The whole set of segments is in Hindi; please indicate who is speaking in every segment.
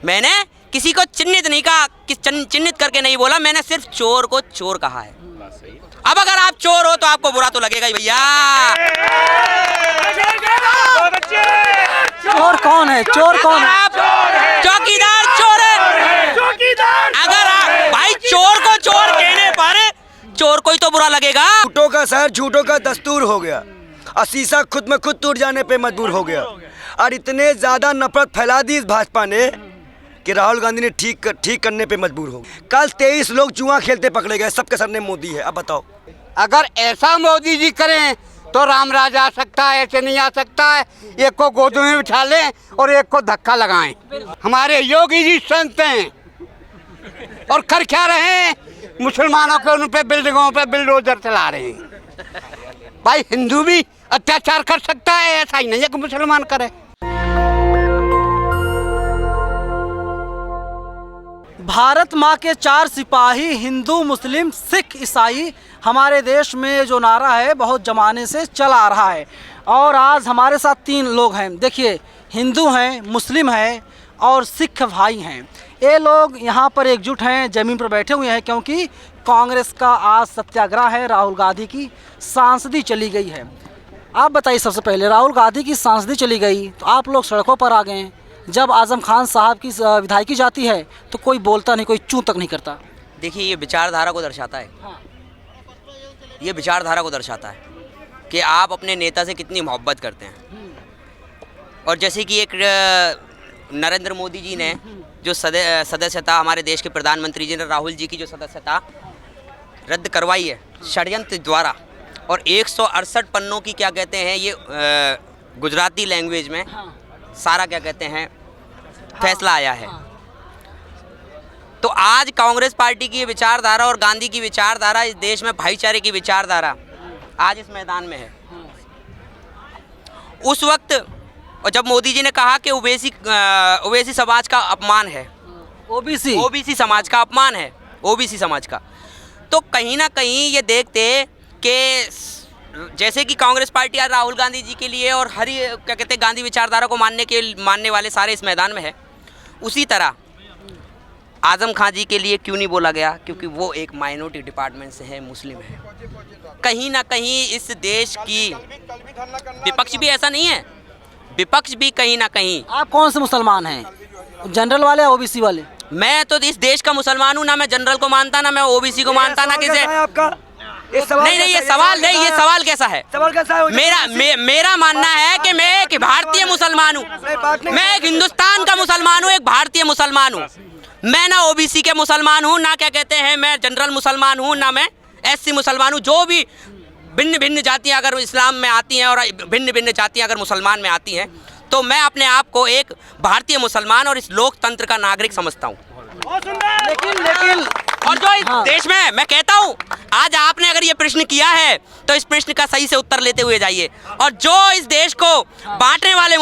Speaker 1: मैंने किसी को चिन्हित नहीं कहा, चिन्हित करके नहीं बोला, मैंने सिर्फ चोर को चोर कहा है। अब अगर आप चोर हो तो आपको बुरा तो लगेगा ही भैया।
Speaker 2: चोर कौन है? चोर कौन है?
Speaker 1: चौकीदार चोर है। अगर आप भाई चोर को चोर कहने पर चोर को ही तो बुरा लगेगा।
Speaker 3: झूठों का शहर झूठों का दस्तूर हो गया और शीशा खुद में खुद टूट जाने पे मजबूर हो गया। और इतने ज्यादा नफरत फैला दी इस भाजपा ने कि राहुल गांधी ने ठीक करने पे मजबूर हो गए। कल 23 लोग जुआ खेलते पकड़े गए, सबके सरने मोदी है। अब बताओ,
Speaker 4: अगर ऐसा मोदी जी करें तो राम राज आ सकता है, ऐसे नहीं आ सकता है। एक को गोद में बिठा लें और एक को धक्का लगाएं। हमारे योगी जी संत हैं और कर क्या रहे हैं? मुसलमानों के उन पे बिल्डिंगों पे बिल्डोजर चला रहे हैं। भाई हिंदू भी अत्याचार कर सकता है, ऐसा ही नहीं है कि मुसलमान करे।
Speaker 2: भारत माँ के 4 सिपाही, हिंदू, मुस्लिम, सिख, ईसाई, हमारे देश में जो नारा है बहुत ज़माने से चला आ रहा है। और आज हमारे साथ 3 लोग हैं। देखिए, हिंदू हैं, मुस्लिम हैं और सिख भाई हैं। ये लोग यहाँ पर एकजुट हैं, ज़मीन पर बैठे हुए हैं, क्योंकि कांग्रेस का आज सत्याग्रह है। राहुल गांधी की सांसदी चली गई है। आप बताइए, सबसे पहले राहुल गांधी की सांसदी चली गई तो आप लोग सड़कों पर आ गए। जब आजम खान साहब की विधायकी जाती है तो कोई बोलता नहीं, कोई चूं तक नहीं करता।
Speaker 1: देखिए, ये विचारधारा को दर्शाता है। ये विचारधारा को दर्शाता है कि आप अपने नेता से कितनी मोहब्बत करते हैं। और जैसे कि एक नरेंद्र मोदी जी ने जो सदस्यता, हमारे देश के प्रधानमंत्री जी ने राहुल जी की जो सदस्यता रद्द करवाई है षड्यंत्र द्वारा, और 168 पन्नों की क्या कहते हैं ये गुजराती लैंग्वेज में सारा क्या कहते हैं फैसला आया है। तो आज कांग्रेस पार्टी की विचारधारा और गांधी की विचारधारा, इस देश में भाईचारे की विचारधारा आज इस मैदान में है। उस वक्त और जब मोदी जी ने कहा कि ओबीसी समाज का अपमान है, ओबीसी समाज का अपमान है, ओबीसी समाज का, तो कहीं ना कहीं ये देखते कि जैसे कि कांग्रेस पार्टी आज राहुल गांधी जी के लिए और क्या कहते हैं गांधी विचारधारा को मानने वाले सारे इस मैदान में है, उसी तरह आजम खान जी के लिए क्यों नहीं बोला गया? क्योंकि वो एक माइनॉरिटी डिपार्टमेंट से है, मुस्लिम है। कहीं ना कहीं इस देश की विपक्ष भी ऐसा नहीं है, विपक्ष भी कहीं ना कहीं।
Speaker 2: आप कौन से मुसलमान हैं, जनरल वाले या ओबीसी वाले?
Speaker 1: मैं तो इस देश का मुसलमान हूँ, ना मैं जनरल को मानता, ना मैं ओबीसी को मानता, ना किसे। नहीं, ये सवाल नहीं, ये सवाल कैसा है? मेरा मानना है कि मैं एक भारतीय मुसलमान हूँ, मैं एक हिंदुस्तान का मुसलमान हूँ, एक भारतीय मुसलमान हूँ। मैं ना ओबीसी के मुसलमान हूँ, ना क्या कहते हैं मैं जनरल मुसलमान हूँ, ना मैं एससी मुसलमान हूँ। जो भी भिन्न भिन्न जातियाँ अगर इस्लाम में आती हैं और भिन्न भिन्न जातियाँ अगर मुसलमान में आती हैं, तो मैं अपने आप को एक भारतीय मुसलमान और इस लोकतंत्र का नागरिक समझता हूँ।
Speaker 2: लेकिन
Speaker 1: और जो इस देश में मैं कहता हूँ, आज आपने अगर ये प्रश्न किया है तो इस प्रश्न का सही से उत्तर लेते हुए जाइए। और जो इस देश को बांटने वाले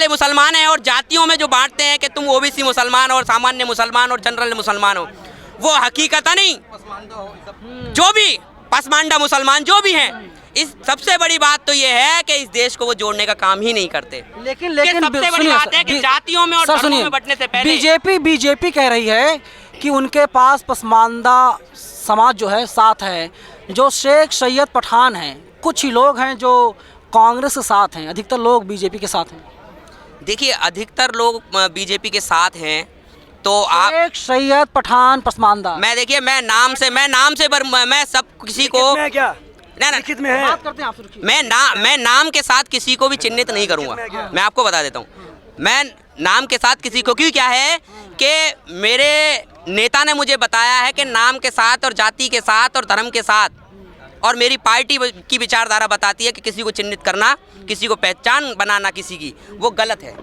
Speaker 1: मुसलमान हैं और जातियों में जो बांटते हैं कि तुम ओबीसी मुसलमान और सामान्य मुसलमान और जनरल मुसलमान हो, वो हकीकत नहीं। जो भी पसमांडा मुसलमान जो भी हैं, इस सबसे बड़ी बात तो ये है कि इस देश को वो जोड़ने का काम ही नहीं करते।
Speaker 2: लेकिन
Speaker 1: सबसे बड़ी बात है कि जातियों में और धर्मों में बंटने से पहले
Speaker 2: बीजेपी कह रही है कि उनके पास पसमानदा समाज जो है साथ है, जो शेख सैयद पठान हैं, कुछ ही लोग हैं जो कांग्रेस के साथ हैं, अधिकतर लोग बीजेपी के साथ हैं।
Speaker 1: देखिए, अधिकतर लोग बीजेपी के साथ हैं, तो आप
Speaker 2: शेख सैयद पठान पसमानदा,
Speaker 1: मैं देखिए मैं नाम से मैं सब किसी को
Speaker 3: लिखित में है।
Speaker 2: बात करते हैं, आप
Speaker 1: मैं नाम के साथ किसी को भी चिन्हित नहीं करूंगा। मैं आपको बता देता हूँ, मैं नाम के साथ किसी को, क्यों क्या है कि मेरे नेता ने मुझे बताया है कि नाम के साथ और जाति के साथ और धर्म के साथ, और मेरी पार्टी की विचारधारा बताती है कि किसी को चिन्हित करना, किसी को पहचान बनाना किसी की, वो गलत है।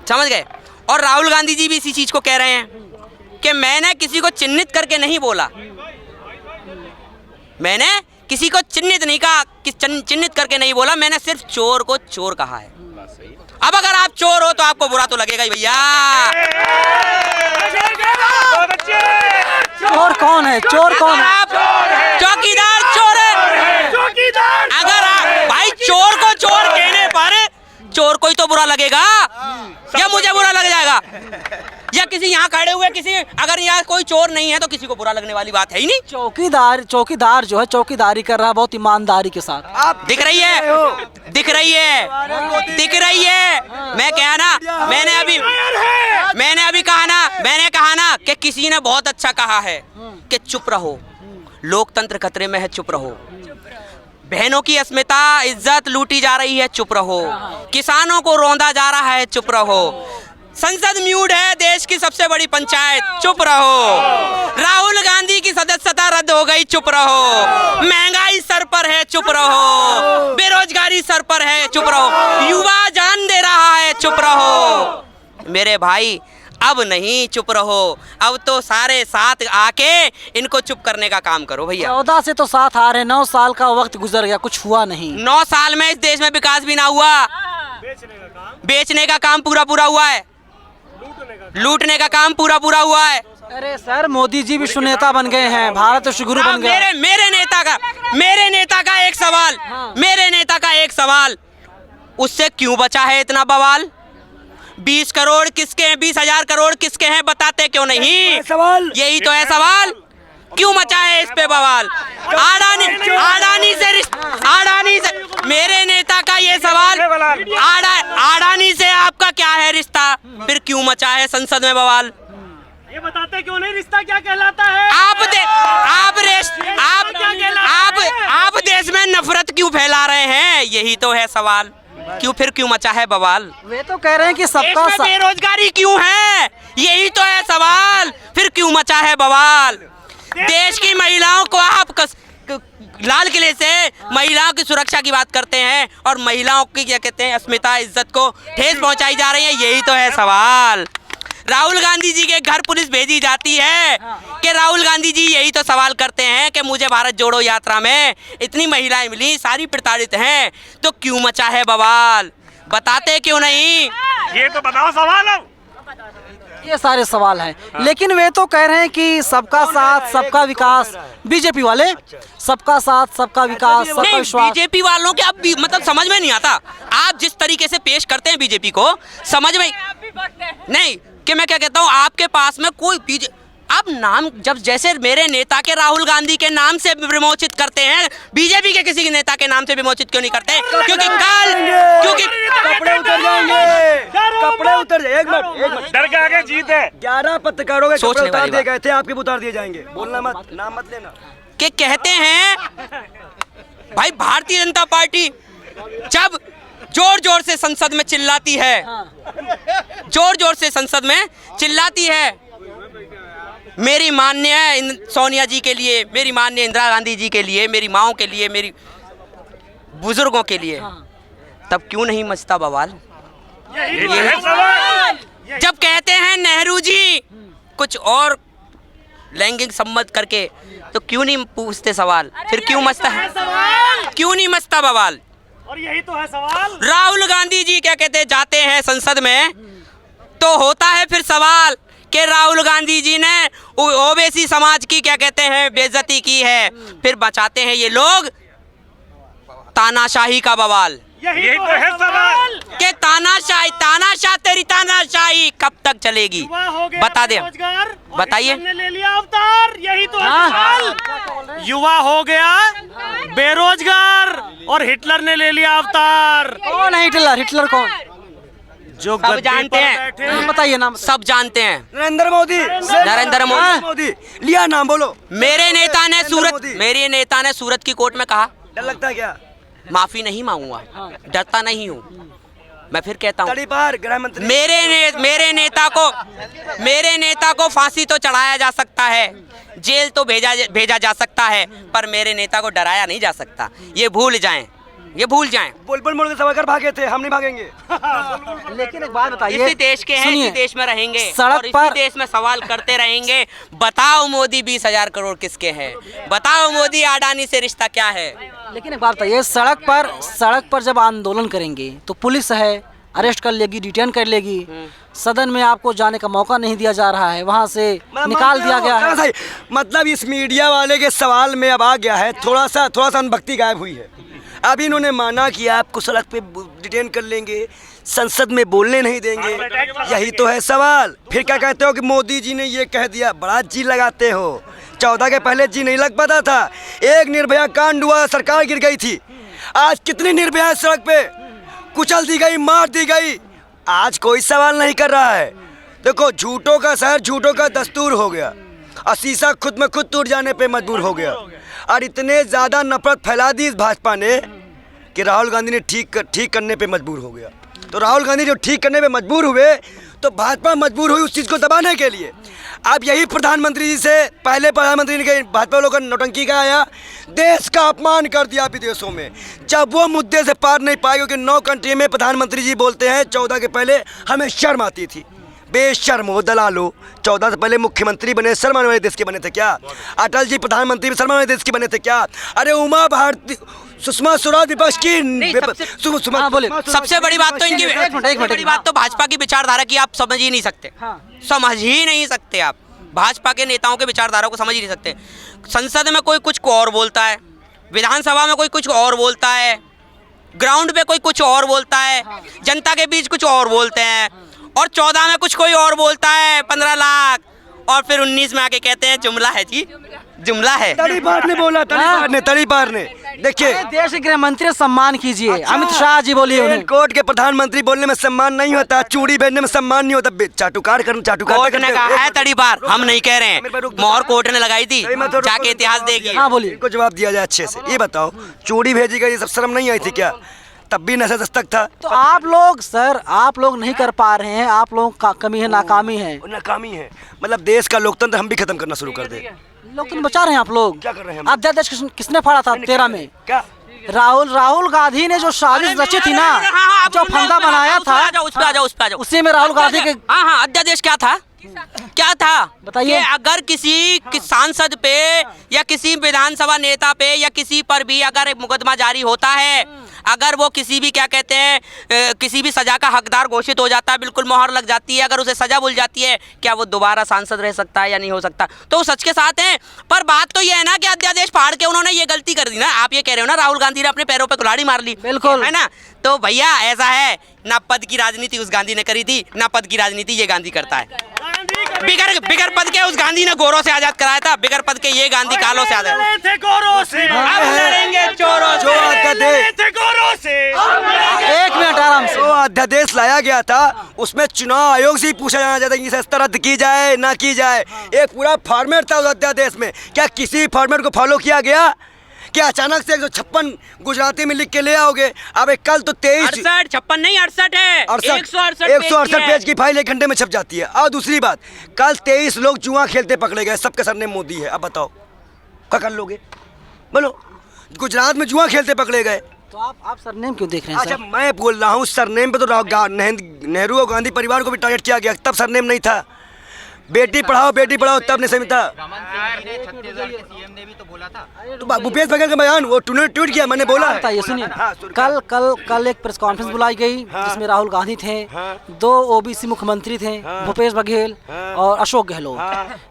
Speaker 1: समझ गए? और राहुल गांधी जी भी इसी चीज़ को कह रहे हैं कि मैंने किसी को चिन्हित करके नहीं बोला, मैंने किसी को चिन्हित नहीं कहा, चिन्हित करके नहीं बोला, मैंने सिर्फ चोर को चोर कहा है। अब अगर आप चोर हो तो आपको बुरा तो लगेगा ही भैया।
Speaker 2: चोर कौन है? चोर कौन है?
Speaker 1: चौकीदार चोर है। अगर आप भाई चोर को चोर कहने पर चोर को ही तो बुरा लगेगा, या मुझे या किसी यहाँ खड़े हुए किसी, अगर यहाँ कोई चोर नहीं है तो किसी को बुरा लगने वाली बात है ही नहीं।
Speaker 2: चौकीदार जो है चौकीदारी कर रहा है बहुत ईमानदारी के साथ।
Speaker 3: आप
Speaker 1: दिख रही है, दिख रही है, दिख रही है। मैं क्या ना, मैंने अभी कहा ना कि किसी ने बहुत अच्छा कहा है कि चुप रहो, लोकतंत्र खतरे में है, चुप रहो। बहनों की अस्मिता इज्जत लूटी जा रही है, चुप रहो। किसानों को रौंदा जा रहा है, चुप रहो। संसद म्यूट है, देश की सबसे बड़ी पंचायत, चुप रहो। राहुल गांधी की सदस्यता रद्द हो गई, चुप रहो। महंगाई सर पर है, चुप रहो। बेरोजगारी सर पर है, चुप रहो। युवा जान दे रहा है, चुप रहो। मेरे भाई अब नहीं चुप रहो, अब तो सारे साथ आके इनको चुप करने का काम करो भैया।
Speaker 2: 14 से तो साथ आ रहे, 9 साल का वक्त गुजर गया, कुछ हुआ नहीं।
Speaker 1: 9 साल में इस देश में विकास भी ना हुआ। बेचने का काम पूरा हुआ है, लूटने का काम पूरा हुआ है।
Speaker 2: अरे सर, मोदी जी विश्व नेता बन गए हैं, भारत विश्वगुरु बन गए।
Speaker 1: मेरे नेता का एक सवाल, मेरे नेता का एक सवाल, उससे क्यों बचा है इतना बवाल? 20 करोड़ किसके हैं, 20,000 करोड़ किसके हैं, बताते क्यों नहीं?
Speaker 3: सवाल
Speaker 1: यही तो है सवाल, क्यों मचा है इस पे बवाल? अडानी से मेरे नेता का ये सवाल, अडानी से आपका क्या है रिश्ता, फिर क्यों मचा है संसद में बवाल?
Speaker 5: ये बताते क्यों नहीं, रिश्ता क्या कहलाता है?
Speaker 1: आप देश में नफरत क्यों फैला रहे हैं, यही तो है सवाल। क्यों मचा है बवाल?
Speaker 2: वे तो कह रहे हैं कि सबका
Speaker 1: बेरोजगारी क्यों है, यही तो है सवाल। फिर क्यों मचा है बवाल? देश की महिलाओं को आप लाल किले से महिलाओं की सुरक्षा की बात करते हैं और महिलाओं की क्या कहते हैं अस्मिता इज्जत को ठेस पहुंचाई जा रही है, यही तो है सवाल। राहुल गांधी जी के घर पुलिस भेजी जाती है कि राहुल गांधी जी यही तो सवाल करते हैं कि मुझे भारत जोड़ो यात्रा में इतनी महिलाएं मिली, सारी प्रताड़ित हैं, तो क्यों मचा है बवाल? बताते क्यों नहीं?
Speaker 5: ये तो बताओ सवाल है।
Speaker 2: ये सारे सवाल हैं, लेकिन वे तो कह रहे हैं कि सबका साथ सबका विकास। बीजेपी वाले सबका साथ सबका विकास सबका विश्वास।
Speaker 1: बीजेपी वालों के अब मतलब समझ में नहीं आता, आप जिस तरीके से पेश करते हैं बीजेपी को, समझ में नहीं कि मैं क्या कहता हूँ। आपके पास में कोई आप नाम जब जैसे मेरे नेता के राहुल गांधी के नाम से विमोचित करते हैं, बीजेपी के किसी नेता के नाम से विमोचित क्यों नहीं करते? क्योंकि
Speaker 3: कपड़े उतर जाएंगे, कपड़े उतर जाएंगे। एक मिनट,
Speaker 5: डर के आगे जीत है।
Speaker 3: 11 पत्रकारों के
Speaker 1: सोचने
Speaker 3: कपड़े उतार
Speaker 1: वाली
Speaker 3: दिए
Speaker 1: बात।
Speaker 3: गए थे, आपके भी उतार दिए जाएंगे। बोलना मत, नाम मत लेना।
Speaker 1: कि कहते हैं भाई भारतीय जनता पार्टी जब जोर जोर से संसद में चिल्लाती है, जोर जोर से संसद में चिल्लाती है, मेरी माननीय सोनिया जी के लिए, मेरी माननीय इंदिरा गांधी जी के लिए, मेरी माओं के लिए, मेरी बुजुर्गों के लिए, तब क्यों नहीं मचता बवाल?
Speaker 5: यही है सवाल।
Speaker 1: जब कहते हैं नेहरू जी कुछ और लैंगिक सम्मत करके, तो क्यों नहीं पूछते सवाल? फिर क्यों मचता है, क्यों नहीं मचता बवाल?
Speaker 5: और यही तो है सवाल।
Speaker 1: राहुल गांधी जी क्या कहते हैं, जाते हैं संसद में तो होता है फिर सवाल कि राहुल गांधी जी ने ओबीसी समाज की क्या कहते हैं बेइज्जती की है, फिर बचाते हैं ये लोग तानाशाही का बवाल।
Speaker 5: यही तो है सवाल
Speaker 1: कि तानाशाह तेरी तानाशाही कब तक चलेगी? बता दे, बताइए।
Speaker 5: ने ले लिया अवतार, यही तो है सवाल। युवा हो गया बेरोजगार और हिटलर ने ले लिया अवतार।
Speaker 2: कौन है हिटलर? हिटलर कौन?
Speaker 5: जो
Speaker 1: सब जानते हैं,
Speaker 2: नाम बताइए, नाम
Speaker 1: सब जानते हैं।
Speaker 3: नरेंद्र मोदी लिया नाम बोलो।
Speaker 1: मेरे नेता ने सूरत की कोर्ट में कहा,
Speaker 3: डर लगता है क्या?
Speaker 1: माफी नहीं मांगूंगा, डरता नहीं हूँ। मैं फिर कहता हूँ,
Speaker 3: गृह मंत्री
Speaker 1: मेरे नेता को फांसी तो चढ़ाया जा सकता है, जेल तो भेजा जा सकता है, पर मेरे नेता को डराया नहीं जा सकता। ये भूल जाएं।
Speaker 3: बुलबुल मोड़ के सवाकर भागे थे, हम नहीं भागेंगे।
Speaker 2: लेकिन एक बात बताइए,
Speaker 1: इसी देश के हैं, इसी देश में रहेंगे
Speaker 2: सड़क
Speaker 1: और इसी
Speaker 2: पर
Speaker 1: देश में सवाल करते रहेंगे। बताओ मोदी 20,000 करोड़ किसके हैं? बताओ मोदी अडानी से रिश्ता क्या है?
Speaker 2: लेकिन एक बात बताइए, सड़क पर जब आंदोलन करेंगे तो पुलिस है, अरेस्ट कर लेगी, डिटेन कर लेगी, सदन में आपको जाने का मौका नहीं दिया जा रहा है, वहाँ से निकाल दिया गया है।
Speaker 3: मतलब इस मीडिया वाले के सवाल में अब आ गया है, थोड़ा सा अनुभक्ति गायब हुई है। अब इन्होंने माना कि आपको सड़क पे डिटेन कर लेंगे, संसद में बोलने नहीं देंगे, यही तो है सवाल। फिर क्या कहते हो कि मोदी जी ने ये कह दिया, बड़ा जी लगाते हो। 14 के पहले जी नहीं लग पाता था। एक निर्भया कांड हुआ, सरकार गिर गई थी। आज कितनी निर्भया सड़क पे कुचल दी गई, मार दी गई, आज कोई सवाल नहीं कर रहा है। देखो, झूठों का शहर, झूठों का दस्तूर हो गया और शीशा खुद में खुद टूट जाने पे मजबूर हो गया। और इतने ज़्यादा नफरत फैला दी इस भाजपा ने कि राहुल गांधी ने ठीक करने पे मजबूर हो गया। तो राहुल गांधी जो ठीक करने पे मजबूर हुए तो भाजपा मजबूर हुई उस चीज़ को दबाने के लिए। अब यही प्रधानमंत्री जी से पहले प्रधानमंत्री ने भाजपा लोगों ने नौटंकी का आया, देश का अपमान कर दिया विदेशों में। जब वो मुद्दे से पार नहीं पाए, क्योंकि 9 कंट्री में प्रधानमंत्री जी बोलते हैं 14 के पहले हमें शर्म आती थी। बेशर्म हो, दलालो। 14 से पहले मुख्यमंत्री बने, शर्म आने वाले देश के बने थे क्या? अटल जी प्रधानमंत्री भी शर्म आने वाले देश के बने थे क्या? अरे उमा भारती, सुषमा स्वराज विपक्ष की
Speaker 1: सबसे बड़ी बात तो इनकी बड़ी बात तो भाजपा की विचारधारा की आप समझ ही नहीं सकते। समझ ही नहीं सकते आप भाजपा के नेताओं के विचारधारा को समझ ही नहीं सकते। संसद में कोई कुछ और बोलता है, विधानसभा में कोई कुछ और बोलता है, ग्राउंड पे कोई कुछ और बोलता है, जनता के बीच कुछ और बोलते हैं, और 14 में कुछ कोई और बोलता है 15 लाख, और फिर 19 में आके कहते हैं जुमला है जी, जुमला है।
Speaker 3: तड़ीपार ने बोला, तड़ीपार ने। देखिए,
Speaker 2: देश के गृह मंत्री सम्मान कीजिए। अच्छा, अमित शाह जी बोलिए उन्हें।
Speaker 3: कोर्ट के प्रधानमंत्री बोलने में सम्मान नहीं होता, चूड़ी भेजने में सम्मान नहीं होता। चाटुकार
Speaker 1: कोर्ट ने कहा है तड़ीपार, हम नहीं कह रहे हैं। मोहर कोर्ट ने लगाई थी, जाके इतिहास देखिए।
Speaker 2: हाँ बोलिए,
Speaker 3: इनको जवाब दिया जाए अच्छे से। ये बताओ, चूड़ी भेजी गई, सब शर्म नहीं आई थी क्या? तब भी नशा दस्तक था।
Speaker 2: तो आप लोग सर, आप लोग नहीं कर पा रहे हैं, आप लोगों का कमी है, नाकामी है।
Speaker 3: नाकामी है मतलब देश का लोकतंत्र हम भी खत्म करना शुरू कर दे।
Speaker 2: लोकतंत्र बचा रहे हैं आप लोग।
Speaker 3: क्या कर रहे हैं?
Speaker 2: अध्यादेश किसने फाड़ा था 13 में?
Speaker 3: क्या
Speaker 2: राहुल गांधी ने जो साजिश रची थी ना, जो फंदा बनाया था,
Speaker 1: उस पे आ जाओ।
Speaker 2: उसी में राहुल गांधी के।
Speaker 1: हाँ, अध्यादेश क्या था? क्या था?
Speaker 2: बताइए।
Speaker 1: कि अगर किसी सांसद पे या किसी विधानसभा नेता पे या किसी पर भी अगर एक मुकदमा जारी होता है, अगर वो किसी भी क्या कहते हैं किसी भी सजा का हकदार घोषित हो जाता है, बिल्कुल मोहर लग जाती है, अगर उसे सजा मिल जाती है, क्या वो दोबारा सांसद रह सकता है या नहीं हो सकता? तो सच के साथ हैं। पर बात तो ये है ना कि अध्यादेश फाड़ के उन्होंने ये गलती कर दी ना। आप ये कह रहे हो ना राहुल गांधी ने अपने पैरों पे कुल्हाड़ी मार ली,
Speaker 2: बिल्कुल
Speaker 1: है ना? तो भैया ऐसा है ना, पद की राजनीति उस गांधी ने करी थी, ना पद की राजनीति ये गांधी करता है। बिगर पद के उस गांधी ने गोरों से आजाद कराया था, बिगर पद के ये गांधी कालों से आजाद
Speaker 5: थे गोरों से,
Speaker 1: अब लड़ेंगे चोरों से।
Speaker 5: थे गोरों से।
Speaker 2: 1 मिनट आराम से।
Speaker 3: जो अध्यादेश लाया गया था उसमें चुनाव आयोग से ही पूछा जाना चाहता है कि इसे रद्द की जाए ना की जाए। एक पूरा फॉर्मेट था उस अध्यादेश में। क्या किसी फॉर्मेट को फॉलो किया गया? क्या अचानक से 156 गुजराती में लिख के ले आओगे? अब कल तो
Speaker 1: 56 नहीं 68 है,
Speaker 3: 168 पेज की फाइल 1 घंटे में छप जाती है। और दूसरी बात, कल 23 लोग जुआ खेलते पकड़े गए, सबके सरनेम मोदी है। अब बताओ क्या कर लोगे? बोलो, गुजरात में जुआ खेलते पकड़े गए।
Speaker 2: तो आप सरनेम क्यों देख रहे हैं?
Speaker 3: अच्छा, मैं बोल रहा हूँ सरनेम पे तो नेहरू और गांधी परिवार को भी टारगेट किया गया, तब सरनेम नहीं था। बेटी पढ़ाओ तब नहीं सही था। तो भूपेश बघेल का बयान वो ट्वीट किया, मैंने बोला है।
Speaker 2: ये सुनिए, कल एक प्रेस कॉन्फ्रेंस बुलाई गई जिसमें राहुल गांधी थे, 2 ओबीसी मुख्यमंत्री थे, भूपेश बघेल और अशोक गहलोत।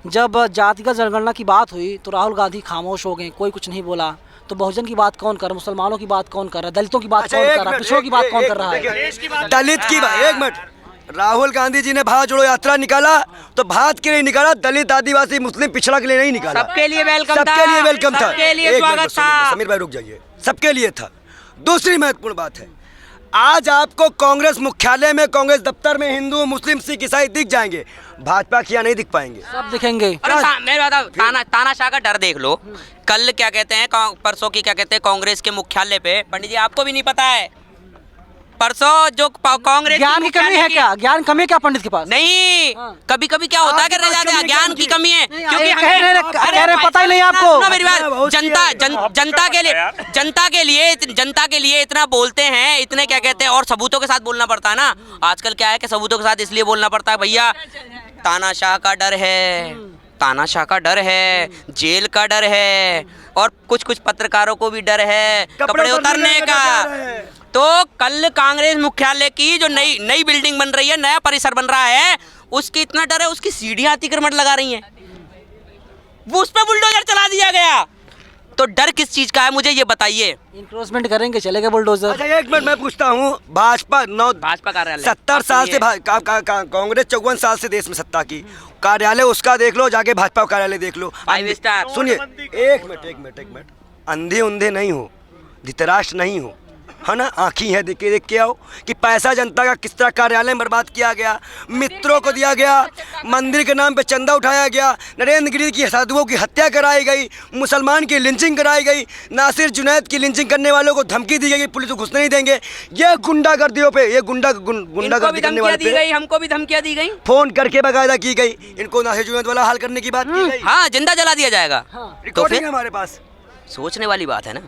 Speaker 2: जब जातिगत जनगणना की बात हुई तो राहुल गांधी खामोश हो गए, कोई कुछ नहीं बोला। तो बहुजन की बात कौन कर रहा है? मुसलमानों की बात कौन कर रहा है? दलितों की बात कौन कर रहा है? पिछड़ों की बात कौन कर रहा है?
Speaker 3: दलित की बात। 1 मिनट, राहुल गांधी जी ने भारत जोड़ो यात्रा निकाला तो भारत के लिए निकाला, दलित आदिवासी मुस्लिम पिछड़ा के लिए नहीं निकाला।
Speaker 1: सबके लिए वेलकम था,
Speaker 3: सबके लिए वेलकम था,
Speaker 1: सबके लिए स्वागत था।
Speaker 3: समीर भाई रुक जाइए, सबके लिए था। दूसरी महत्वपूर्ण बात है, आज आपको कांग्रेस मुख्यालय में, कांग्रेस दफ्तर में हिंदू मुस्लिम सिख ईसाई दिख जाएंगे, भाजपा की नहीं दिख पाएंगे।
Speaker 2: सब दिखेंगे।
Speaker 1: मेरे तानाशाह का डर देख लो। कल क्या कहते हैं, परसों की क्या कहते हैं, कांग्रेस के मुख्यालय पे, पंडित जी आपको भी नहीं पता है, परसों जो कांग्रेस
Speaker 2: ज्ञान की कमी है क्या? ज्ञान कमी है क्या पंडित के पास?
Speaker 1: नहीं, कभी कभी क्या होता है कि रह जाते हैं, ज्ञान की कमी है, क्योंकि
Speaker 2: कह रहे पता ही नहीं आपको।
Speaker 1: मेरी बात, जनता के लिए इतना बोलते हैं, इतने क्या कहते हैं, और सबूतों के साथ बोलना पड़ता है ना। आजकल क्या है कि सबूतों के साथ इसलिए बोलना पड़ता है भैया, तानाशाह का डर है, तानाशाह का डर है, जेल का डर है, और कुछ पत्रकारों को भी डर है कपड़े उतारने का। तो कल कांग्रेस मुख्यालय की जो नई बिल्डिंग बन रही है, नया परिसर बन रहा है, उसकी इतना डर है, उसकी सीढ़ियां अतिक्रमण लगा रही हैं, वो उस पर बुलडोजर चला दिया गया। तो डर किस चीज़ का है, मुझे ये बताइए।
Speaker 2: इंक्रोचमेंट करेंगे, चलेगा बुलडोजर।
Speaker 3: अच्छा एक मिनट मैं पूछता हूँ, भाजपा
Speaker 1: कार्यालय
Speaker 3: 70 साल से कांग्रेस 54 साल से देश में सत्ता की, कार्यालय उसका देख लो, जाके भाजपा कार्यालय देख लो।
Speaker 1: 5 स्टार।
Speaker 3: सुनिए एक मिनट, अंधे उंधे नहीं हो, धृतराष्ट्र नहीं हो, है ना, आँखी है, देख के आओ कि पैसा जनता का किस तरह कार्यालय में बर्बाद किया गया, मित्रों को दिया गया, मंदिर के नाम पे चंदा उठाया गया, नरेंद्र गिरी की साधुओं की हत्या कराई गई, मुसलमान की लिंचिंग कराई गई, नासिर जुनैद की लिंचिंग करने वालों को धमकी दी गई, पुलिस को घुसने नहीं देंगे। ये गुंडागर्दियों पे, ये गुंडागर्दी करने वाले पे
Speaker 1: हमको भी धमकियाँ दी गई,
Speaker 3: फोन करके बाकायदा की गई, इनको नासिर जुनैद वाला हाल करने की बात की गई।
Speaker 1: हाँ, जिंदा जला दिया जाएगा। तो
Speaker 3: रिकॉर्डिंग
Speaker 1: फिर
Speaker 3: है हमारे पास।
Speaker 1: सोचने वाली बात है ना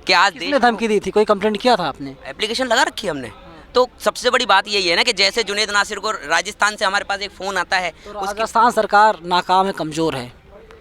Speaker 1: कि आज
Speaker 2: किसने धमकी दी थी, कोई कंप्लेंट किया था आपने?
Speaker 1: एप्लीकेशन लगा रखी है हमने। तो सबसे बड़ी बात यही है ना कि जैसे जुनैद नासिर को राजस्थान से हमारे पास एक फ़ोन आता है,
Speaker 2: तो राजस्थान सरकार नाकाम है, कमज़ोर है,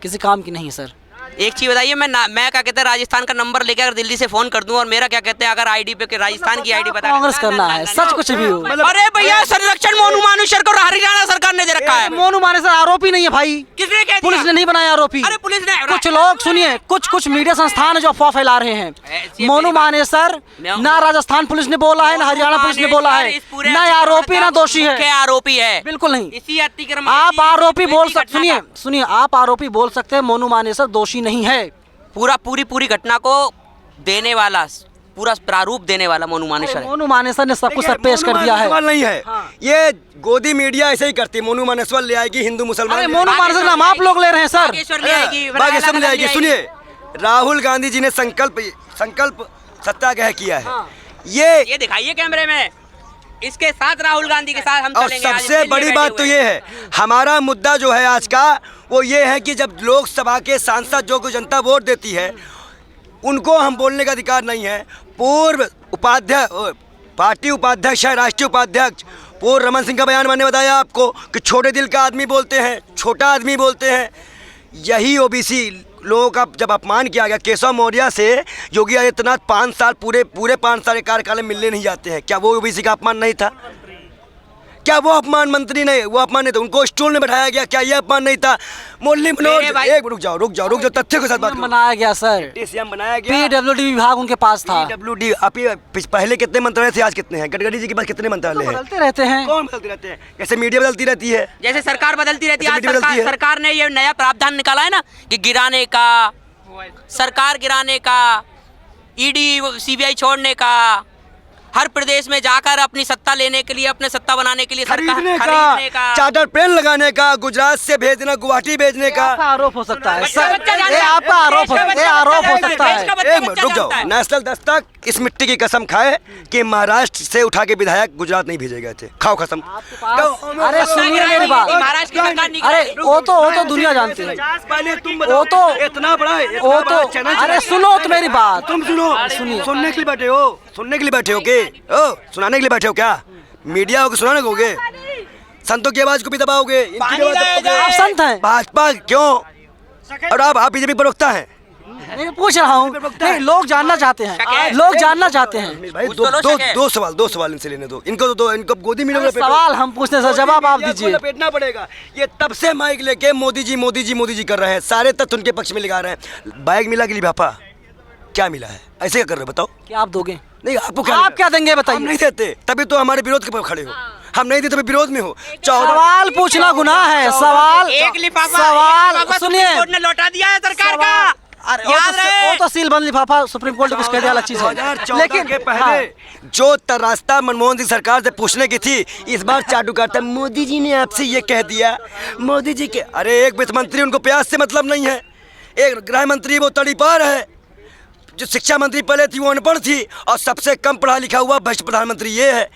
Speaker 2: किसी काम की नहीं सर।
Speaker 1: एक चीज़ बताइए, मैं क्या कहते हैं राजस्थान का नंबर लेकर अगर दिल्ली से फ़ोन कर दूं और मेरा क्या कहते हैं अगर आईडी पे राजस्थान की आईडी बता,
Speaker 2: कांग्रेस करना है, सच कुछ भी हो।
Speaker 1: अरे भैया, संरक्षण मोनू मानुशर को हरियाणा सरकार ने दे रखा है।
Speaker 2: मोनू मानेसर आरोपी नहीं है भाई,
Speaker 1: किसने कह दिया?
Speaker 2: पुलिस ने नहीं बनाया आरोपी।
Speaker 1: अरे पुलिस ने,
Speaker 2: कुछ लोग सुनिए, कुछ मीडिया संस्थान है जो अफवाह फैला रहे हैं। मोनू मानेसर ना राजस्थान पुलिस ने बोला है, ना हरियाणा पुलिस ने बोला है, ना आरोपी ना दोषी है।
Speaker 1: आरोपी है,
Speaker 2: बिल्कुल नहीं।
Speaker 1: इसी अतिक्रमण
Speaker 2: आप आरोपी बोल सकते, सुनिए आप आरोपी बोल सकते हैं, मोनू मानेसर दोषी नहीं है।
Speaker 1: पूरी घटना को देने वाला, पूरा प्रारूप देने वाला मोनू मानेसर है।
Speaker 2: मोनू मानेसर ने सब कुछ पेश कर दिया है।
Speaker 3: नहीं है, ये गोदी मीडिया ऐसे ही करती है। मोनू मानेसर ले आएगी हिंदू मुसलमान।
Speaker 2: अरे मोनू मानेसर नाम आप लोग ले रहे हैं सर।
Speaker 3: बागेश्वर ले आएगी। सुनिए, राहुल गांधी जी ने संकल्प सत्याग्रह किया है।
Speaker 1: ये दिखाइए कैमरे में, इसके साथ राहुल गांधी के साथ हम चलेंगे।
Speaker 3: और सबसे बड़ी बात तो ये है, हमारा मुद्दा जो है आज का वो ये है कि जब लोकसभा के सांसद जो को जनता वोट देती है उनको हम बोलने का अधिकार नहीं है। पूर्व उपाध्यक्ष, पार्टी उपाध्यक्ष है, राष्ट्रीय उपाध्यक्ष पूर्व रमन सिंह का बयान मैंने बताया आपको कि छोटे दिल का आदमी बोलते हैं, छोटा आदमी बोलते हैं। यही ओबीसी लोगों का जब अपमान किया गया, केशव मौर्य से योगी आदित्यनाथ 5 साल पूरे 5 साल के कार्यकाल में मिलने नहीं जाते हैं, क्या वो ओबीसी का अपमान नहीं था? क्या वो अपमान मंत्री नहीं, वो अपमान नहीं था, उनको स्टूल में बैठाया गया, क्या ये अपमान नहीं था? मुरली मनोज, एक रुक जाओ, तथ्य के साथ बात
Speaker 2: बनाया गया सर,
Speaker 3: सीएम बनाया गया,
Speaker 2: पीडब्ल्यूडी विभाग उनके पास था।
Speaker 3: पीडब्ल्यूडी पहले कितने मंत्रालय थे, आज कितने हैं? गडकरी जी के पास कितने मंत्रालय हैं?
Speaker 2: बदलते रहते हैं।
Speaker 3: कौन बदलते रहते हैं? जैसे मीडिया बदलती रहती है,
Speaker 1: जैसे सरकार बदलती रहती है।
Speaker 3: जैसे मीडिया बदलती है।
Speaker 1: सरकार ने ये नया प्रावधान निकाला है ना कि गिराने का, सरकार गिराने का, ईडी सीबीआई छोड़ने का, हर प्रदेश में जाकर अपनी सत्ता लेने के लिए, अपने सत्ता बनाने के लिए
Speaker 3: खरीदने का, चार्टर प्लेन लगाने का, गुजरात से भेजना, गुवाहाटी भेजने का।
Speaker 2: आरोप हो सकता है सर, ये आपका आरोप हो सकता है।
Speaker 3: एक मिनट रुक जाओ, नेशनल दस्तक इस मिट्टी की कसम खाए कि महाराष्ट्र से उठा के विधायक गुजरात नहीं भेजे गए थे, खाओ कसम।
Speaker 2: अरे सुनिए मेरी बात,
Speaker 1: महाराष्ट्र की सरकार नहीं,
Speaker 2: अरे वो तो दुनिया जानती है, वो तो
Speaker 3: इतना बड़ा,
Speaker 2: वो तो, अरे सुनो तो मेरी बात,
Speaker 3: तुम सुनो, सुनने के लिए बैठे हो, सुनने के लिए बैठे हो के ओ, सुनाने के लिए बैठे हो क्या? मीडिया हो के सुनाने को होगे, संतों की आवाज को भी दबाओगे,
Speaker 2: आप संत हैं?
Speaker 3: भाजपा क्यों? और आप बीजेपी प्रवक्ता हैं?
Speaker 2: मैं पूछ रहा हूँ, नहीं लोग जानना चाहते हैं, लोग जानना चाहते हैं
Speaker 3: भाई। दो सवाल इनसे लेने दो, इनको गोदी में
Speaker 2: सवाल हम पूछने से जवाब आप दीजिए।
Speaker 3: लपेटना पड़ेगा। ये तब से माइक लेके मोदी जी कर रहे हैं, सारे तथ्य उनके पक्ष में लगा रहे हैं। बैग मिला कि लिफाफा क्या मिला है, ऐसे क्या कर रहे हो बताओ?
Speaker 2: क्या आप दोगे?
Speaker 3: नहीं, आपको
Speaker 2: क्या देंगे बताइए?
Speaker 3: हम नहीं देते, तभी तो हमारे विरोध के खड़े हो। हम नहीं देते, तभी विरोध में हो।
Speaker 2: सवाल पूछना गुनाह है, सवाल सुनिए,
Speaker 1: लौटा दिया है सरकार का।
Speaker 2: याद रहे, वो तो सीलबंद लिफाफा सुप्रीम कोर्ट कुछ कह दिया, अलग चीज है।
Speaker 3: लेकिन के पहले जो रास्ता मनमोहन सिंह सरकार से पूछने की थी, इस बार चाटू काटता मोदी जी ने आपसे ये कह दिया, मोदी जी के। अरे एक वित्त मंत्री, उनको प्याज से मतलब नहीं है। एक गृह मंत्री वो तड़ी पार है, जो शिक्षा मंत्री पहले थी वो अनपढ़ थी, और सबसे कम पढ़ा लिखा हुआ भ्रष्ट प्रधानमंत्री ये है।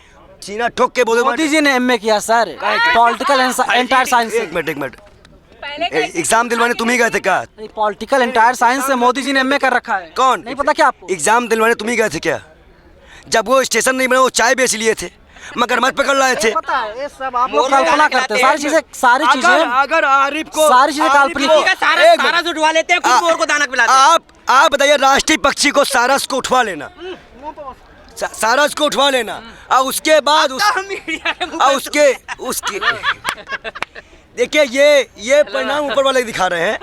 Speaker 3: सीना ठोक के बोले
Speaker 2: मोदी जी ने एमए किया सर, पॉलिटिकल एंटायर साइंस।
Speaker 3: एक मिनट, एग्जाम दिलवाने तुम ही गए थे क्या?
Speaker 2: पॉलिटिकल एंटायर साइंस से मोदी जी ने एमए कर रखा है।
Speaker 3: कौन?
Speaker 2: नहीं पता क्या आपको?
Speaker 3: एग्जाम दिलवाने तुम ही गए थे क्या? जब वो स्टेशन नहीं बना, वो चाय बेच लिए थे, मगरमच्छ पकड़ लाए थे।
Speaker 2: पता है, ये सब आप लोग कल्पना करते हैं, सारी चीजें
Speaker 3: अगर आरिफ को
Speaker 2: सारी चीजें काल्पनिक है।
Speaker 1: सारस उठवा लेते हैं, खुद मोर को दाना पिलाते हैं।
Speaker 3: आप बताइए, राष्ट्रीय पक्षी को सारस को उठवा लेना, सारस को उठवा लेना, और उसके बाद उसके देखिए ये परिणाम ऊपर वाले दिखा रहे हैं।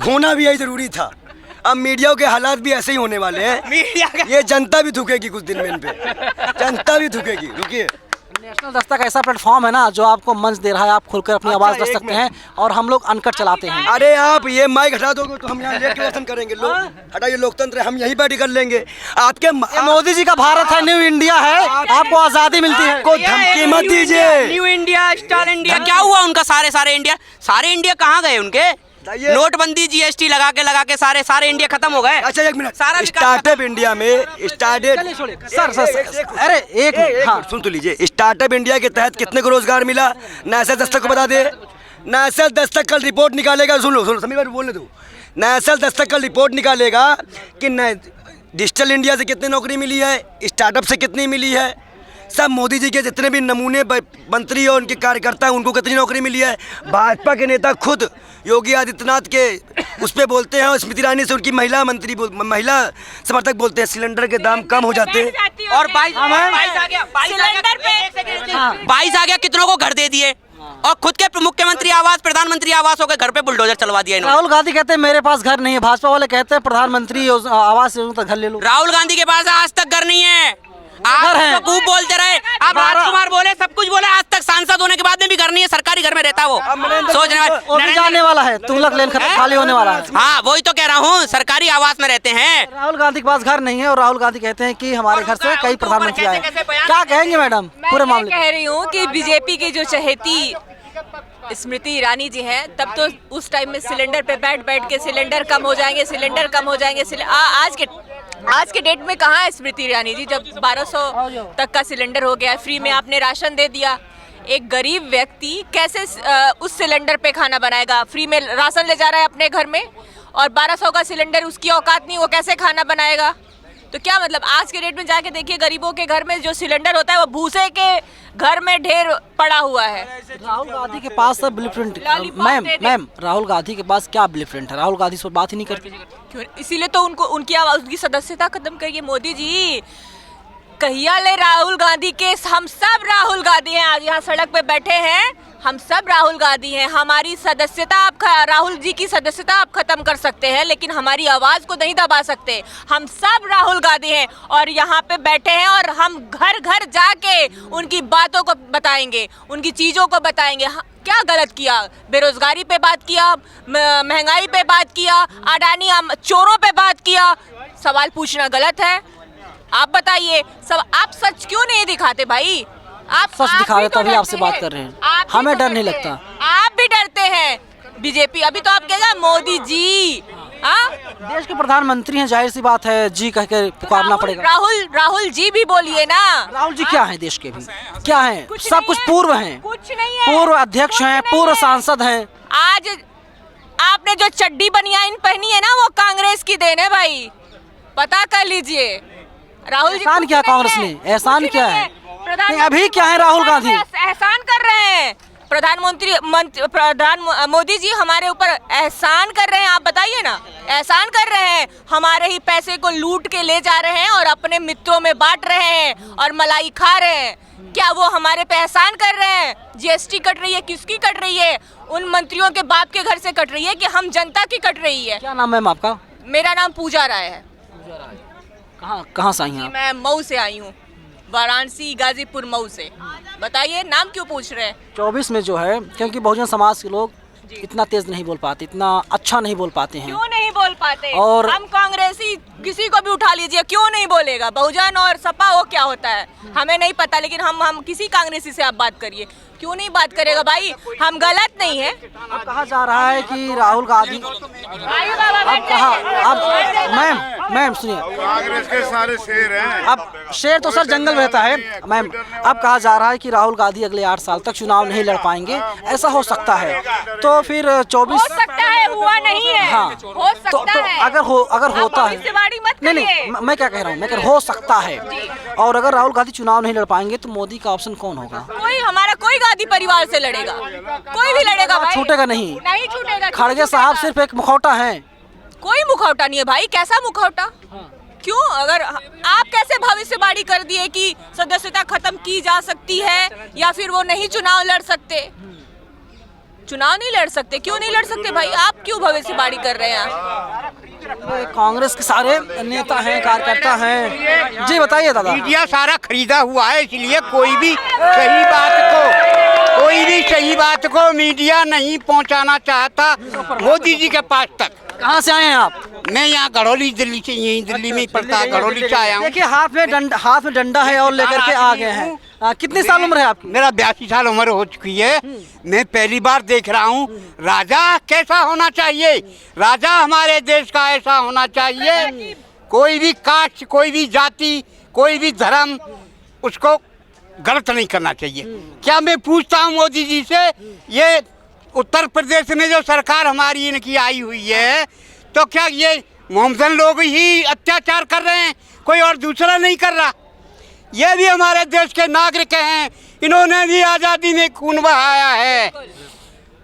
Speaker 3: होना भी यही जरूरी था। अब मीडिया के हालात भी ऐसे ही होने वाले हैं।
Speaker 1: मीडिया का
Speaker 3: ये जनता भी थूकेगी कुछ दिन में इन पे, जनता भी थूकेगी। रुकिए,
Speaker 2: नेशनल दस्तक ऐसा प्लेटफॉर्म है ना जो आपको मंच दे रहा है, आप खुलकर अपनी आवाज़ रख
Speaker 3: एक
Speaker 2: सकते हैं और हम लोग अनकट चलाते हैं।
Speaker 3: अरे आप ये माइक हटा दोगे तो हम यहाँ लेके वतन करेंगे। लोग हटाइए, लोकतंत्र है, हम यहीं बैठ कर लेंगे। आपके
Speaker 2: ये मोदी जी का भारत है, न्यू इंडिया है, आपको आज़ादी मिलती है।
Speaker 3: को धमकी मत दीजिए।
Speaker 1: न्यू इंडिया, स्टार इंडिया, क्या हुआ उनका? सारे इंडिया कहाँ गए उनके?
Speaker 3: बताइए।
Speaker 1: नोटबंदी, जीएसटी लगा के सारे इंडिया खत्म हो गए।
Speaker 3: अच्छा एक मिनट,
Speaker 1: सारा विकास
Speaker 3: स्टार्टअप इंडिया में
Speaker 2: सर अरे एक मिनट, हाँ
Speaker 3: सुन तो लीजिए। स्टार्टअप इंडिया के तहत कितने को रोजगार मिला? नेशनल दस्तक को बता दे। नेशनल दस्तक कल रिपोर्ट निकालेगा, सुन लो समीर भाई बोलने दो। नेशनल दस्तक कल रिपोर्ट निकालेगा कि डिजिटल इंडिया से कितनी नौकरी मिली है, स्टार्टअप से कितनी मिली है, सब मोदी जी के जितने भी नमूने मंत्री और उनके कार्यकर्ता हैं उनको कितनी नौकरी मिली है। भाजपा के नेता खुद योगी आदित्यनाथ के उस पर बोलते हैं और स्मृति ईरानी से उनकी महिला समर्थक बोलते हैं सिलेंडर के दाम कम हो जाते हैं।
Speaker 1: और 22 आ गया, कितनों को घर दे दिए और खुद के मुख्यमंत्री आवास, प्रधानमंत्री आवास हो गए, घर पे बुलडोजर चलवा दिया इन्होंने।
Speaker 2: राहुल गांधी कहते हैं मेरे पास घर नहीं है, भाजपा वाले कहते हैं प्रधानमंत्री आवास योजना तक घर ले लो।
Speaker 1: राहुल गांधी के पास आज तक घर नहीं है। आप
Speaker 2: है।
Speaker 1: तो खूब बोलते रहे, आप राजकुमार बोले, सब कुछ बोले, आज तक सांसद होने के बाद में भी घर नहीं है, सरकारी घर में रहता है वो। सोचने
Speaker 2: वो भी जाने वाला है, तुगलक लेन खत्म खाली होने वाला है।
Speaker 1: हाँ वही तो कह रहा हूँ, सरकारी आवास में रहते हैं।
Speaker 2: राहुल गांधी के पास घर नहीं है और राहुल गांधी कहते हैं कि हमारे घर से कई प्रधानमंत्री आए। क्या कहेंगे मैडम पूरे
Speaker 6: मैं
Speaker 2: मामले?
Speaker 6: कह रही हूँ कि बीजेपी की जो चहेती स्मृति ईरानी जी हैं, तब तो उस टाइम में सिलेंडर पे बैठ के सिलेंडर कम हो जाएंगे, सिलेंडर कम हो जाएंगे। आज के डेट में कहाँ है स्मृति ईरानी जी, जब 1200 तक का सिलेंडर हो गया, फ्री में आपने राशन दे दिया। एक गरीब व्यक्ति कैसे उस सिलेंडर पे खाना बनाएगा? फ्री में राशन ले जा रहा है अपने घर में और 1200 का सिलेंडर, उसकी औकात नहीं, वो कैसे खाना बनाएगा? तो क्या मतलब, आज के डेट में जाके देखिए गरीबों के घर में जो सिलेंडर होता है वो भूसे के घर में ढेर पड़ा हुआ है।
Speaker 2: राहुल गांधी के पास सर ब्लूप्रिंट,
Speaker 6: लॉलीपॉप दे दे।
Speaker 2: मैम राहुल गांधी के पास क्या ब्लूप्रिंट है? राहुल गांधी इस पर बात ही नहीं करते।
Speaker 6: क्यों? इसीलिए तो उनकी आवाज, उनकी सदस्यता खत्म करिए। मोदी जी कहिया ले राहुल गांधी के, हम सब राहुल गांधी हैं, आज यहाँ सड़क पे बैठे हैं, हम सब राहुल गांधी हैं। हमारी सदस्यता आप, राहुल जी की सदस्यता आप खत्म कर सकते हैं लेकिन हमारी आवाज को नहीं दबा सकते। हम सब राहुल गांधी हैं और यहाँ पे बैठे हैं और हम घर घर जाके उनकी बातों को बताएंगे, उनकी चीजों को बताएंगे। क्या गलत किया? बेरोजगारी पे बात किया, महंगाई पे बात किया, अडानी चोरों पे बात किया। सवाल पूछना गलत है? आप बताइए, सब आप सच क्यों नहीं दिखाते भाई? आप
Speaker 2: सच दिखा रहे
Speaker 6: भी तो
Speaker 2: तभी आपसे
Speaker 6: डरते
Speaker 2: बात
Speaker 6: हैं।
Speaker 2: कर रहे हैं।
Speaker 6: आप भी
Speaker 2: हमें
Speaker 6: तो
Speaker 2: डर नहीं
Speaker 6: डरते
Speaker 2: लगता।
Speaker 6: हैं। आप भी डरते हैं। बीजेपी अभी तो आप कहेगा मोदी जी, हाँ
Speaker 2: देश के प्रधानमंत्री हैं, जाहिर सी बात है जी कह के पुकारना पड़ेगा।
Speaker 6: राहुल जी भी बोलिए ना।
Speaker 2: राहुल जी क्या है देश के भी? क्या है?
Speaker 6: कुछ
Speaker 2: सब
Speaker 6: नहीं
Speaker 2: कुछ
Speaker 6: है।
Speaker 2: पूर्व हैं,
Speaker 6: कुछ नहीं है,
Speaker 2: पूर्व अध्यक्ष हैं,
Speaker 6: कुछ नहीं
Speaker 2: पूर्व
Speaker 6: है।
Speaker 2: सांसद हैं।
Speaker 6: आज आपने जो चड्डी बनियाइन पहनी है ना, वो कांग्रेस की देन है भाई, पता कर लीजिए। राहुल जी
Speaker 2: एहसान
Speaker 6: कुछ
Speaker 2: क्या
Speaker 6: नहीं
Speaker 2: कांग्रेस
Speaker 6: है,
Speaker 2: ने? एहसान
Speaker 6: कुछ
Speaker 2: क्या
Speaker 6: नहीं
Speaker 2: है?
Speaker 6: प्रधानमंत्री
Speaker 2: नहीं, अभी क्या है राहुल गांधी?
Speaker 6: एहसान कर रहे हैं मोदी जी, हमारे ऊपर एहसान कर रहे हैं। आप बताइए ना, एहसान कर रहे हैं, हमारे ही पैसे को लूट के ले जा रहे हैं और अपने मित्रों में बांट रहे हैं और मलाई खा रहे हैं। क्या वो हमारे पे एहसान कर रहे हैं? जीएसटी कट रही है, किसकी कट रही है? उन मंत्रियों के बाप के घर से कट रही है कि हम जनता की कट रही है?
Speaker 2: क्या नाम मैम आपका?
Speaker 6: मेरा नाम पूजा राय है।
Speaker 2: कहाँ से आई हैं आप?
Speaker 6: मैं मऊ से आई हूँ, वाराणसी गाजीपुर मऊ से। बताइए नाम क्यों पूछ रहे हैं?
Speaker 2: 24 में जो है, क्योंकि बहुजन समाज के लोग इतना तेज नहीं बोल पाते, इतना अच्छा नहीं बोल पाते हैं।
Speaker 6: क्यों नहीं बोल पाते?
Speaker 2: और
Speaker 6: हम कांग्रेसी किसी को भी उठा लीजिए, क्यों नहीं बोलेगा? बहुजन और सपा वो क्या होता है हमें नहीं पता, लेकिन हम किसी कांग्रेसी से आप बात करिए, क्यों नहीं बात करेगा भाई? हम गलत नहीं है।
Speaker 2: अब कहा जा रहा है कि राहुल गांधी,
Speaker 6: आइए बाबा,
Speaker 2: अब कहा, अब मैम सुनिए,
Speaker 7: कांग्रेस के सारे शेर हैं।
Speaker 2: अब शेर तो सर जंगल में रहता है मैम। अब कहा जा रहा है कि राहुल गांधी अगले 8 साल तक चुनाव नहीं लड़ पाएंगे, ऐसा हो सकता है। तो फिर 24
Speaker 6: हो सकता है, हुआ नहीं है।
Speaker 2: हाँ,
Speaker 6: हो सकता है।
Speaker 2: अगर होता है,
Speaker 6: भविष्यवाणी मत
Speaker 2: नहीं
Speaker 6: करिए।
Speaker 2: मैं क्या कह रहा हूँ, मैं कह रहा हूँ हो सकता है। और अगर राहुल गांधी चुनाव नहीं लड़ पाएंगे तो मोदी का ऑप्शन कौन होगा?
Speaker 6: हमारा कोई गांधी परिवार से लड़ेगा, कोई भी लड़ेगा भाई।
Speaker 2: छूटेगा नहीं,
Speaker 6: नहीं छूटेगा।
Speaker 2: खड़गे साहब सिर्फ एक मुखौटा है।
Speaker 6: कोई मुखौटा नहीं है भाई, कैसा मुखौटा? क्यों? अगर आप कैसे भविष्यवाणी कर दिए कि सदस्यता खत्म की जा सकती है या फिर वो नहीं चुनाव लड़ सकते? चुनाव नहीं लड़ सकते? क्यों नहीं लड़ सकते भाई? आप क्यों भविष्यवाणी कर रहे हैं?
Speaker 2: कांग्रेस के सारे नेता हैं, कार्यकर्ता हैं। जी बताइए दादा।
Speaker 4: मीडिया सारा खरीदा हुआ है, इसलिए कोई भी सही बात को मीडिया नहीं पहुंचाना चाहता मोदी जी के पास तक।
Speaker 2: कहाँ से आए हैं आप?
Speaker 4: मैं यहाँ गढ़ौली दिल्ली से, यही दिल्ली में ही पड़ता है, गढ़ौली से आया हूँ।
Speaker 2: देखिए हाथ में डंडा है और लेकर के आ गए हैं। कितनी साल उम्र है आपकी?
Speaker 4: मेरा 82 साल उम्र हो चुकी है। मैं पहली बार देख रहा हूँ राजा कैसा होना चाहिए। राजा हमारे देश का ऐसा होना चाहिए, कोई भी कास्ट, कोई भी जाति, कोई भी धर्म, उसको गलत नहीं करना चाहिए। क्या मैं पूछता हूँ मोदी जी से, ये उत्तर प्रदेश में जो सरकार हमारी इनकी आई हुई है, तो क्या ये मोहम्मदन लोग ही अत्याचार कर रहे हैं, कोई और दूसरा नहीं कर रहा? ये भी हमारे देश के नागरिक हैं, इन्होंने भी आज़ादी में खून बहाया है।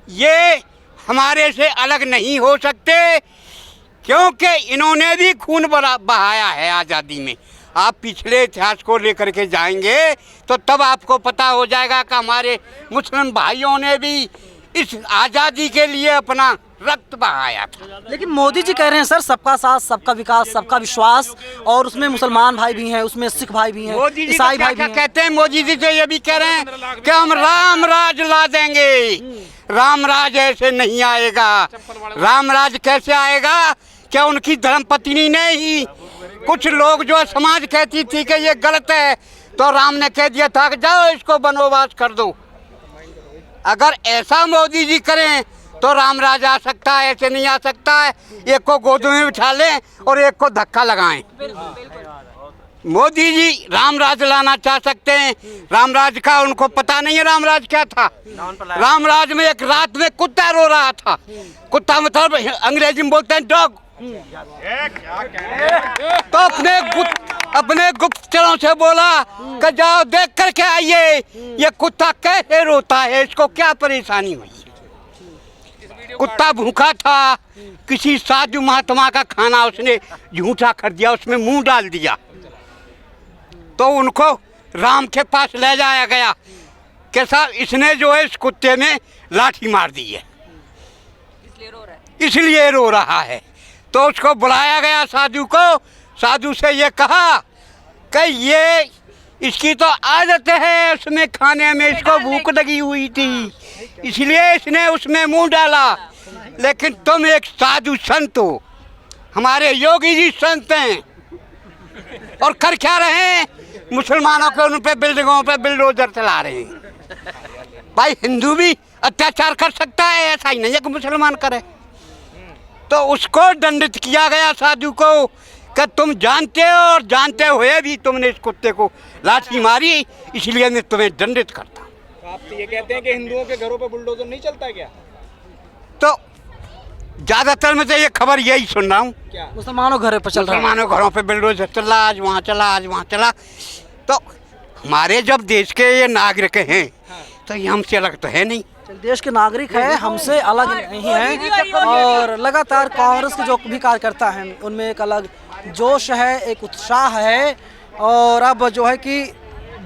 Speaker 4: ये हमारे से अलग नहीं हो सकते, क्योंकि इन्होंने भी खून बहाया है आज़ादी में। आप पिछले इतिहास को लेकर के जाएंगे तो तब आपको पता हो जाएगा कि हमारे मुस्लिम भाइयों ने भी इस आज़ादी के लिए अपना रक्त बहाया था।
Speaker 2: लेकिन मोदी जी कह रहे हैं सर, सबका साथ, सबका विकास, सबका विश्वास, और उसमें मुसलमान भाई भी हैं, उसमें सिख भाई भी हैं,
Speaker 4: मोदी जी
Speaker 2: ईसाई
Speaker 4: क्या
Speaker 2: भाई भी हैं।
Speaker 4: कहते हैं? मोदी जी तो ये भी कह रहे हैं कि हम राम राज ला देंगे। राम राज ऐसे नहीं आएगा। राम राज कैसे आएगा? क्या उनकी धर्मपत्नी ने ही, कुछ लोग जो समाज कहती थी कि ये गलत है, तो राम ने कह दिया था कि जाओ इसको वनवास कर दो। अगर ऐसा मोदी जी करें तो राम राज आ सकता है, ऐसे नहीं आ सकता है। एक को गोद में बिठा लें और एक को धक्का लगाएं। मोदी जी राम राज लाना चाह सकते हैं। राम राज का उनको पता नहीं है राम राज क्या था। राम राज में एक रात में कुत्ता रो रहा था। कुत्ता मतलब अंग्रेजी में बोलते हैं डॉग। तो अपने गुप्तचरों से बोला कि जाओ देख करके आइए ये कुत्ता कैसे रोता है, इसको क्या परेशानी हुई। कुत्ता भूखा था, किसी साधु महात्मा का खाना उसने झूठा कर दिया, उसमें मुंह डाल दिया, तो उनको राम के पास ले जाया गया कि साहब इसने जो है इस कुत्ते में लाठी मार दी है, इसलिए रो रहा है। तो उसको बुलाया गया साधु को। साधु से ये कहा कि ये इसकी तो आदत है, उसमें खाने में इसको भूख लगी हुई थी, इसलिए इसने उसमें मुंह डाला। लेकिन तुम एक साधु संत हो, हमारे योगी जी संत हैं, और कर क्या रहे हैं? मुसलमानों के उन पे बिल्डिंगों पे बिल्डोजर चला रहे हैं। भाई हिंदू भी अत्याचार कर सकता है, ऐसा ही नहीं है कि मुसलमान करे। तो उसको दंडित किया गया साधु को कि तुम जानते हो और जानते हुए भी तुमने इस कुत्ते को लाठी मारी, इसलिए मैं तुम्हें दंडित करता हूँ।
Speaker 8: आप ये कहते हैं कि हिंदुओं के घरों पे बुलडोजर नहीं चलता क्या?
Speaker 4: तो ज़्यादातर मैं तो ये खबर यही सुन रहा हूँ,
Speaker 2: मुसलमानों घरों पर चल रहा है।
Speaker 4: मुसलमानों घरों पे बिल्डोजर चला, आज वहाँ चला, आज वहाँ चला। तो हमारे जब देश के ये नागरिक हैं तो ये हमसे अलग तो है नहीं।
Speaker 2: देश के नागरिक है, हमसे अलग नहीं है। और लगातार कांग्रेस के जो भी कार्यकर्ता हैं उनमें एक अलग जोश है, एक उत्साह है। और अब जो है कि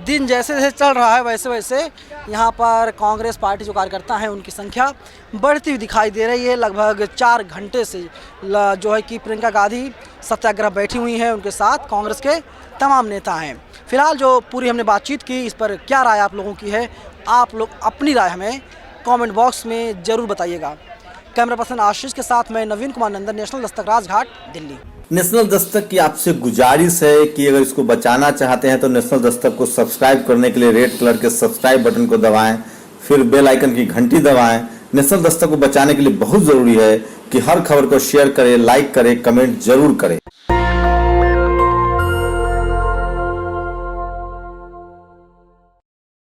Speaker 2: दिन जैसे जैसे चल रहा है वैसे वैसे यहाँ पर कांग्रेस पार्टी जो कार्यकर्ता हैं उनकी संख्या बढ़ती हुई दिखाई दे रही है। लगभग 4 घंटे से जो है कि प्रियंका गांधी सत्याग्रह बैठी हुई हैं, उनके साथ कांग्रेस के तमाम नेता हैं। फिलहाल जो पूरी हमने बातचीत की, इस पर क्या राय आप लोगों की है, आप लोग अपनी राय हमें कमेंट बॉक्स में ज़रूर बताइएगा। कैमरा पर्सन आशीष के साथ मैं नवीन कुमार नंदन, नेशनल दस्तक, राजघाट, दिल्ली।
Speaker 9: नेशनल दस्तक की आपसे गुजारिश है कि अगर इसको बचाना चाहते हैं तो नेशनल दस्तक को सब्सक्राइब करने के लिए रेड कलर के सब्सक्राइब बटन को दबाएं, फिर बेल आइकन की घंटी दबाएं। नेशनल दस्तक को बचाने के लिए बहुत ज़रूरी है कि हर खबर को शेयर करें, लाइक करें, कमेंट जरूर करें।